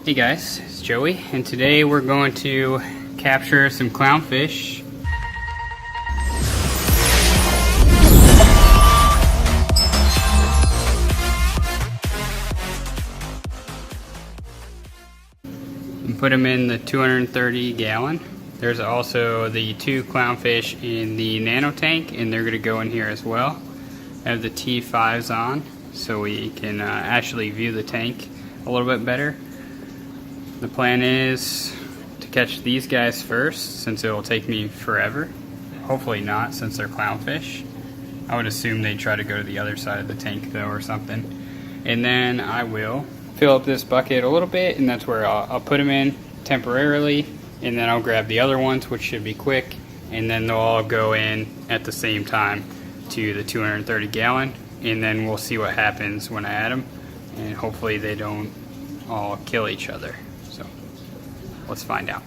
Hey guys, it's Joey, and today we're going to capture some clownfish. And put them in the 230 gallon. There's also the 2 clownfish in the nano tank, and they're going to go in here as well. I have the T5s on so we can actually view the tank a little bit better. The plan is to catch these guys first, since it will take me forever. Hopefully not, since they're clownfish. I would assume they try to go to the other side of the tank though, or something. And then I will fill up this bucket a little bit, and that's where I'll put them in temporarily, and then I'll grab the other ones, which should be quick, and then they'll all go in at the same time to the 230 gallon, and then we'll see what happens when I add them, and hopefully they don't all kill each other. So let's find out.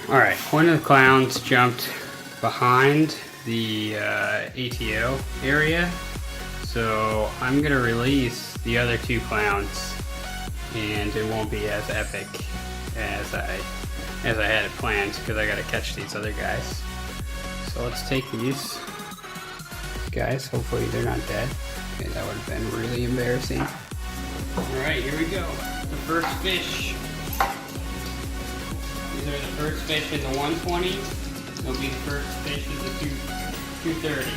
Alright, one of the clowns jumped behind the ATO area, so I'm going to release the other 2 clowns, and it won't be as epic as I had it planned, because I got to catch these other guys. So let's take these guys, hopefully they're not dead. Okay, that would have been really embarrassing. Alright, here we go. The first fish. These are the first fish in the 120. They'll be the first fish in the 230.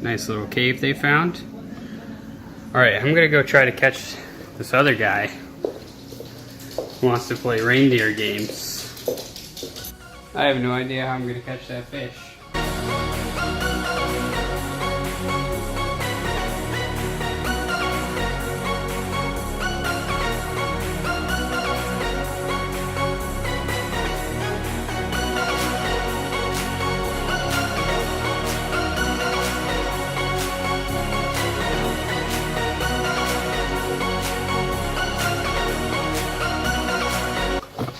Nice little cave they found. Alright, I'm gonna go try to catch this other guy who wants to play reindeer games. I have no idea how I'm gonna catch that fish.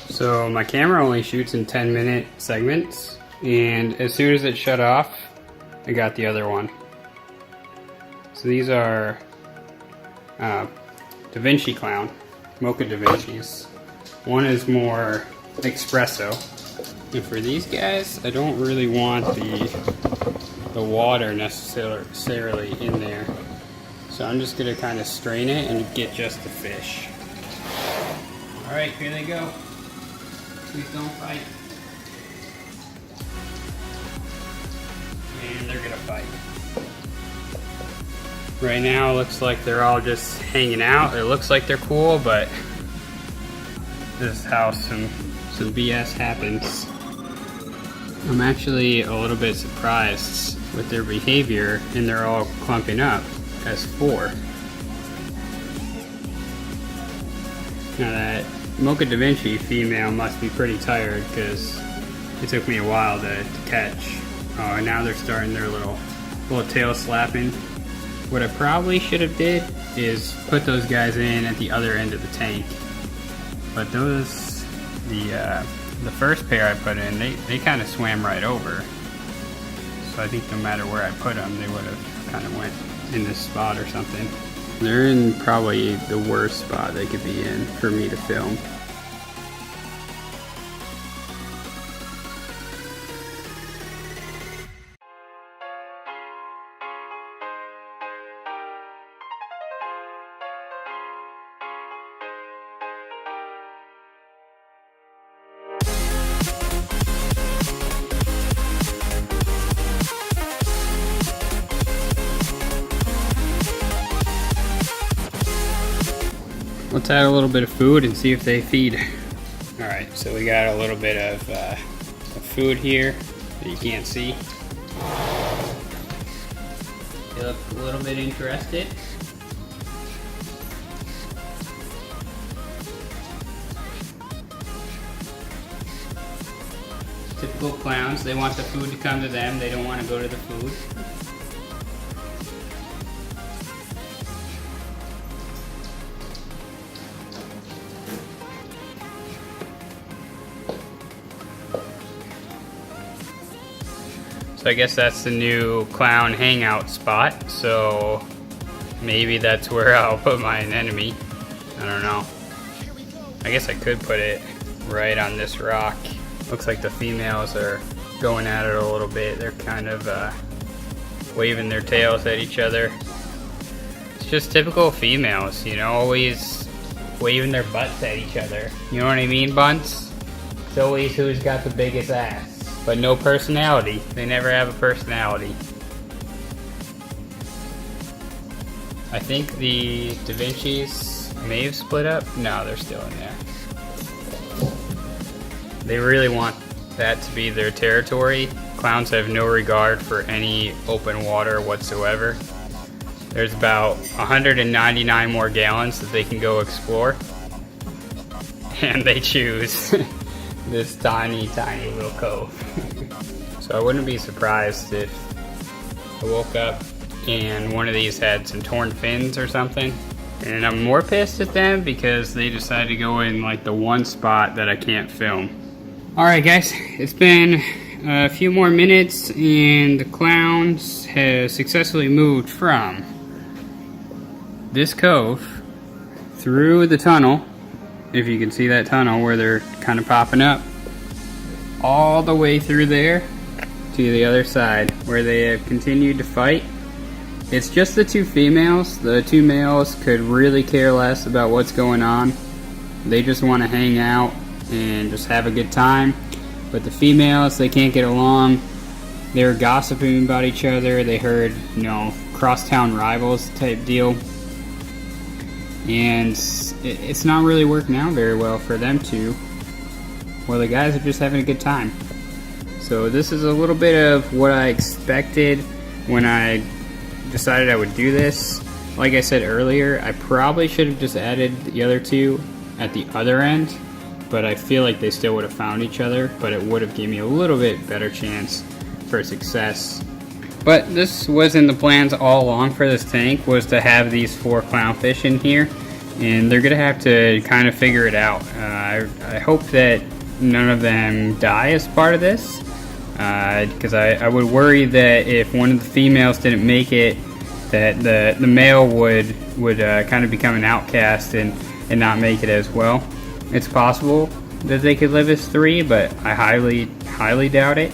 So my camera only shoots in 10-minute segments, and as soon as it shut off, I got the other one. So these are Da Vinci Clown, Mocha Da Vinci's. One is more espresso. And for these guys, I don't really want the water necessarily in there. So I'm just gonna kind of strain it and get just the fish. Alright, here they go. Please don't fight. And they're gonna fight. Right now it looks like they're all just hanging out. It looks like they're cool, but this is how some BS happens. I'm actually a little bit surprised with their behavior, and they're all clumping up as 4. Now that Mocha Da Vinci female must be pretty tired, because it took me a while to catch. Oh, and now they're starting their little tail slapping. What I probably should have did is put those guys in at the other end of the tank. But those, the first pair I put in, they kind of swam right over. So I think no matter where I put them, they would have kind of went in this spot or something. They're in probably the worst spot they could be in for me to film. Let's add a little bit of food and see if they feed. Alright, so we got a little bit of food here that you can't see. They look a little bit interested. Typical clowns, they want the food to come to them, they don't want to go to the food. So I guess that's the new clown hangout spot, so maybe that's where I'll put my anemone. I don't know. I guess I could put it right on this rock. Looks like the females are going at it a little bit. They're kind of waving their tails at each other. It's just typical females, you know, always waving their butts at each other. You know what I mean, Bunts? It's always who's got the biggest ass. But no personality. They never have a personality. I think the Da Vinci's may have split up. No, they're still in there. They really want that to be their territory. Clowns have no regard for any open water whatsoever. There's about 199 more gallons that they can go explore. And they choose this tiny, tiny little cove. So I wouldn't be surprised if I woke up and one of these had some torn fins or something. And I'm more pissed at them because they decided to go in like the one spot that I can't film. Alright guys, it's been a few more minutes and the clowns have successfully moved from this cove through the tunnel, if you can see that tunnel where they're kind of popping up, all the way through there to the other side where they have continued to fight. It's just the two females. The two males could really care less about what's going on. They just want to hang out and just have a good time. But the females, they can't get along. They were gossiping about each other. They heard, you know, crosstown rivals type deal. And it's not really working out very well for them two. Well, the guys are just having a good time. So this is a little bit of what I expected when I decided I would do this. Like I said earlier, I probably should have just added the other two at the other end, but I feel like they still would have found each other, but it would have given me a little bit better chance for success. But this was in the plans all along for this tank, was to have these 4 clownfish in here, and they're gonna have to kind of figure it out. I hope that none of them die as part of this, because I would worry that if one of the females didn't make it, that the male would kind of become an outcast and not make it as well. It's possible that they could live as 3, but I highly doubt it.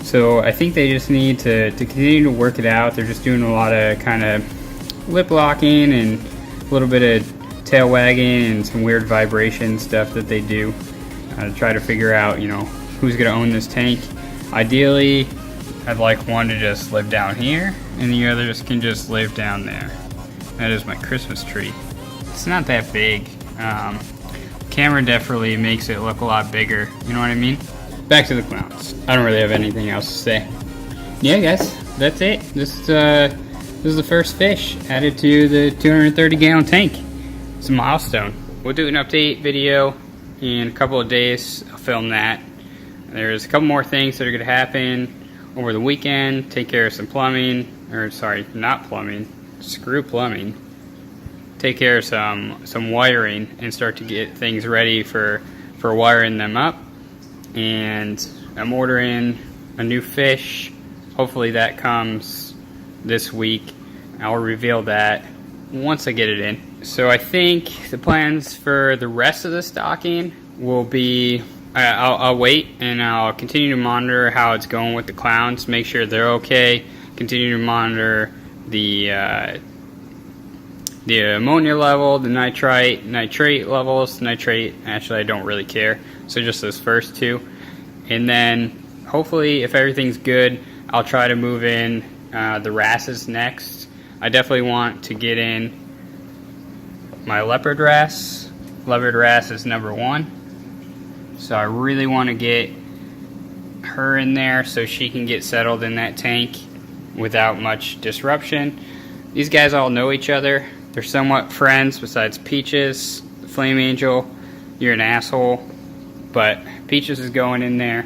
So I think they just need to continue to work it out. They're just doing a lot of kind of lip locking and a little bit of tail wagging and some weird vibration stuff that they do to try to figure out, you know, who's gonna own this tank. Ideally, I'd like one to just live down here and the others can just live down there. That is my Christmas tree. It's not that big. Camera definitely makes it look a lot bigger, you know what I mean? Back to the clowns. I don't really have anything else to say. Yeah guys, that's it. This is the first fish added to the 230 gallon tank. It's a milestone. We'll do an update video in a couple of days. I'll film that. There's a couple more things that are gonna happen over the weekend. Take care of some plumbing, or sorry, not plumbing, screw plumbing. Take care of some wiring and start to get things ready for wiring them up. And I'm ordering a new fish. Hopefully that comes this week. I'll reveal that once I get it in. So I think the plans for the rest of the stocking will be, I'll wait and I'll continue to monitor how it's going with the clowns, make sure they're okay, continue to monitor the ammonia level, the nitrate levels. Nitrate, actually I don't really care, so just those first 2. And then hopefully if everything's good, I'll try to move in the wrasses next. I definitely want to get in my leopard wrasse. Leopard wrasse is number 1. So I really want to get her in there so she can get settled in that tank without much disruption. These guys all know each other. They're somewhat friends besides Peaches, the Flame Angel. You're an asshole. But Peaches is going in there.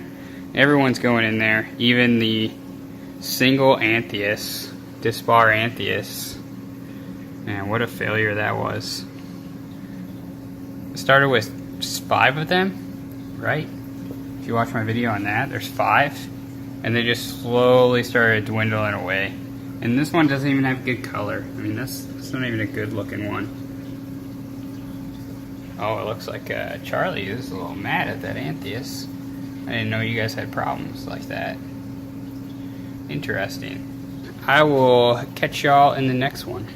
Everyone's going in there. Even the single Anthias, Dispar Anthias. Man, what a failure that was. It started with just 5 of them, right? If you watch my video on that, there's 5. And they just slowly started dwindling away. And this one doesn't even have good color. I mean, that's not even a good looking one. Oh, it looks like Charlie is a little mad at that Anthias. I didn't know you guys had problems like that. Interesting. I will catch y'all in the next one.